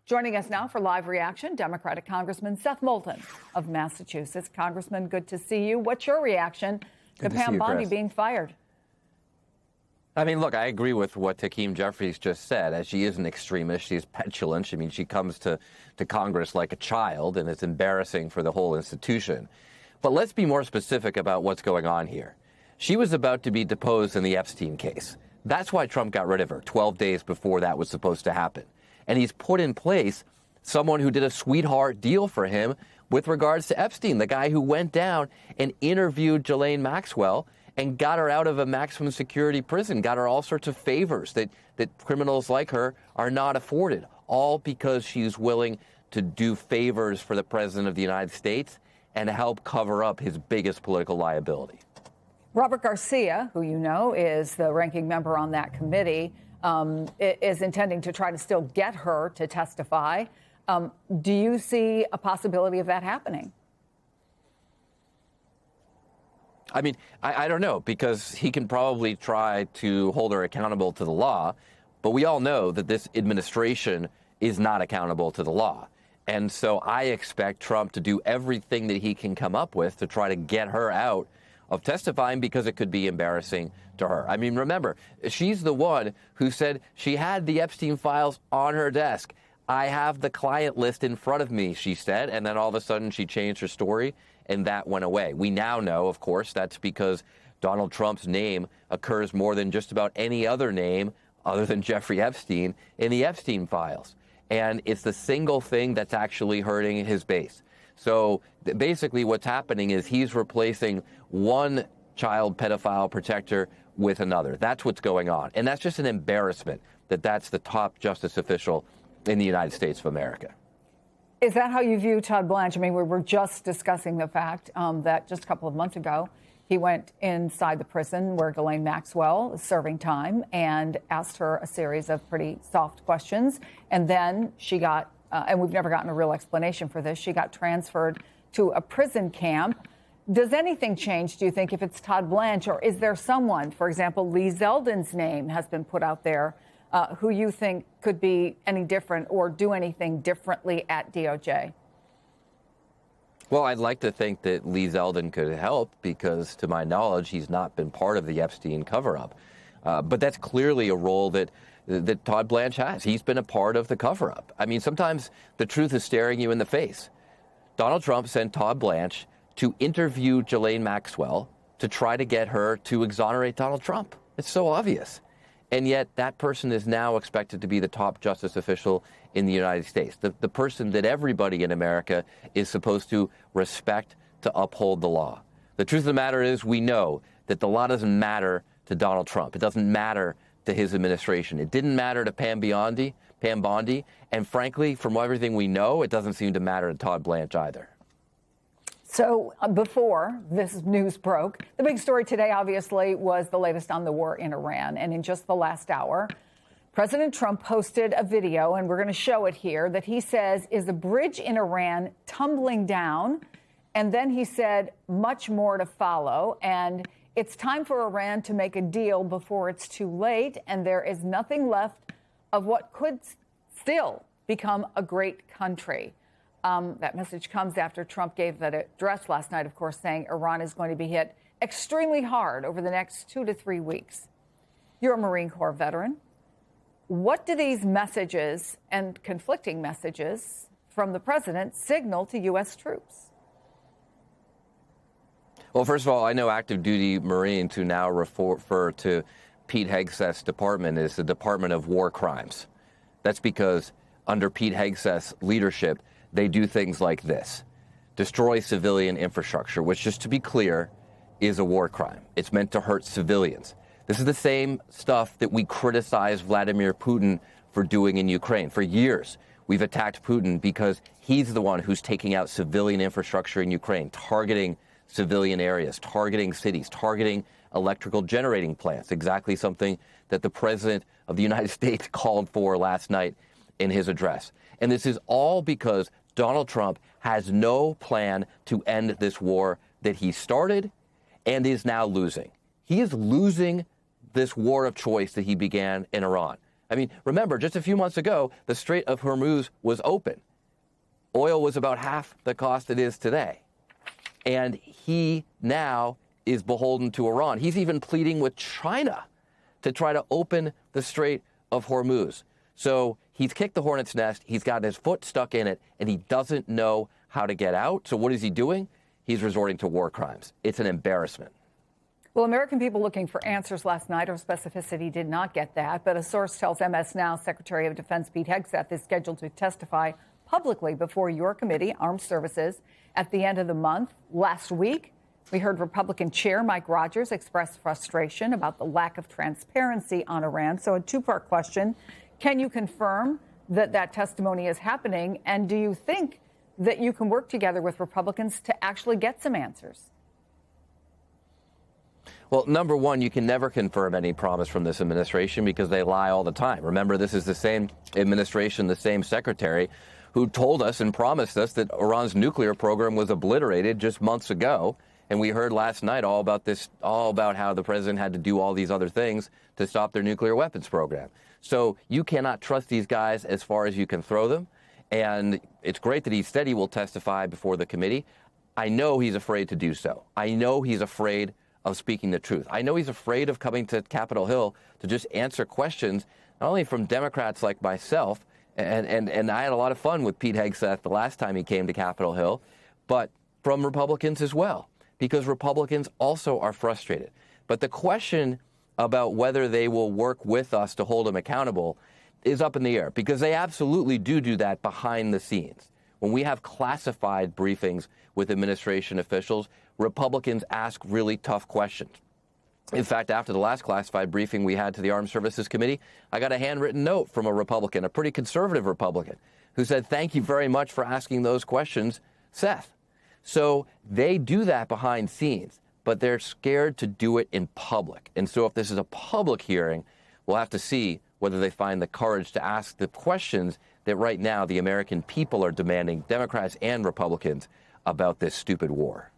Joining us now for live reaction, Democratic Congressman Seth Moulton of Massachusetts. Congressman, good to see you. What's your reaction to Pam Bondi being fired? I mean, look, I agree with what Hakeem Jeffries just said. As she is an extremist, she's petulant. I mean, she comes to Congress like a child, and it's embarrassing for the whole institution. But let's be more specific about what's going on here. She was about to be deposed in the Epstein case. That's why Trump got rid of her 12 days before that was supposed to happen. And he's put in place someone who did a sweetheart deal for him with regards to Epstein, the guy who went down and interviewed Ghislaine Maxwell and got her out of a maximum security prison, got her all sorts of favors that criminals like her are not afforded, all because she's willing to do favors for the president of the United States and help cover up his biggest political liability. Robert Garcia, who you know is the ranking member on that committee, is intending to try to still get her to testify. Do you see a possibility of that happening? I mean, I don't know, because he can probably try to hold her accountable to the law, but we all know that this administration is not accountable to the law. And so I expect Trump to do everything that he can come up with to try to get her out of testifying, because it could be embarrassing to her. I mean, remember, she's the one who said she had the Epstein files on her desk. I have the client list in front of me, she said, and then all of a sudden she changed her story and that went away. We now know, of course, that's because Donald Trump's name occurs more than just about any other name other than Jeffrey Epstein in the Epstein files. And it's the single thing that's actually hurting his base. So basically what's happening is he's replacing one child pedophile protector with another. That's what's going on. And that's just an embarrassment that that's the top justice official in the United States of America. Is that how you view Todd Blanche? I mean, we were just discussing the fact that just a couple of months ago, he went inside the prison where Ghislaine Maxwell is serving time and asked her a series of pretty soft questions. And then she got, and we've never gotten a real explanation for this, she got transferred to a prison camp. Does anything change, do you think, if it's Todd Blanche, or is there someone, for example, Lee Zeldin's name has been put out there, who you think could be any different or do anything differently at DOJ? Well, I'd like to think that Lee Zeldin could help, because to my knowledge, he's not been part of the Epstein cover-up. But that's clearly a role that Todd Blanche has. He's been a part of the cover-up. I mean, sometimes the truth is staring you in the face. Donald Trump sent Todd Blanche to interview Ghislaine Maxwell to try to get her to exonerate Donald Trump. It's so obvious. And yet that person is now expected to be the top justice official in the United States, the person that everybody in America is supposed to respect to uphold the law. The truth of the matter is, we know that the law doesn't matter to Donald Trump. It doesn't matter to his administration. It didn't matter to Pam Bondi. And frankly, from everything we know, it doesn't seem to matter to Todd Blanche either. So before this news broke, the big story today, obviously, was the latest on the war in Iran. And in just the last hour, President Trump posted a video, and we're going to show it here, that he says is a bridge in Iran tumbling down. And then he said much more to follow. And it's time for Iran to make a deal before it's too late. And there is nothing left of what could still become a great country. That message comes after Trump gave that address last night, of course, saying Iran is going to be hit extremely hard over the next 2 to 3 weeks. You're a Marine Corps veteran. What do these messages and conflicting messages from the president signal to U.S. troops? Well, first of all, I know active duty Marines who now refer to Pete Hegseth's department as the Department of War Crimes. That's because under Pete Hegseth's leadership, they do things like this: destroy civilian infrastructure, which, just to be clear, is a war crime. It's meant to hurt civilians. This is the same stuff that we criticize Vladimir Putin for doing in Ukraine. For years, we've attacked Putin because he's the one who's taking out civilian infrastructure in Ukraine, targeting civilian areas, targeting cities, targeting electrical generating plants, exactly something that the President of the United States called for last night in his address. And this is all because Donald Trump has no plan to end this war that he started and is now losing. He is losing this war of choice that he began in Iran. I mean, remember, just a few months ago, the Strait of Hormuz was open. Oil was about half the cost it is today. And he now is beholden to Iran. He's even pleading with China to try to open the Strait of Hormuz. So he's kicked the hornet's nest. He's got his foot stuck in it, and he doesn't know how to get out. So what is he doing? He's resorting to war crimes. It's an embarrassment. Well, American people looking for answers last night or specificity did not get that. But a source tells MS Now Secretary of Defense Pete Hegseth is scheduled to testify publicly before your committee, Armed Services, at the end of the month. Last week, we heard Republican Chair Mike Rogers express frustration about the lack of transparency on Iran. So a two-part question. Can you confirm that that testimony is happening? And do you think that you can work together with Republicans to actually get some answers? Well, number one, you can never confirm any promise from this administration because they lie all the time. Remember, this is the same administration, the same secretary who told us and promised us that Iran's nuclear program was obliterated just months ago. And we heard last night all about how the president had to do all these other things to stop their nuclear weapons program. So you cannot trust these guys as far as you can throw them. And it's great that he said he will testify before the committee. I know he's afraid to do so. I know he's afraid of speaking the truth. I know he's afraid of coming to Capitol Hill to just answer questions, not only from Democrats like myself, and I had a lot of fun with Pete Hegseth the last time he came to Capitol Hill, but from Republicans as well, because Republicans also are frustrated. But the question about whether they will work with us to hold him accountable is up in the air, because they absolutely do that behind the scenes. When we have classified briefings with administration officials, Republicans ask really tough questions. In fact, after the last classified briefing we had to the Armed Services Committee, I got a handwritten note from a Republican, a pretty conservative Republican, who said, "Thank you very much for asking those questions, Seth." So they do that behind scenes, but they're scared to do it in public. And so if this is a public hearing, we'll have to see whether they find the courage to ask the questions that right now the American people are demanding, Democrats and Republicans, about this stupid war.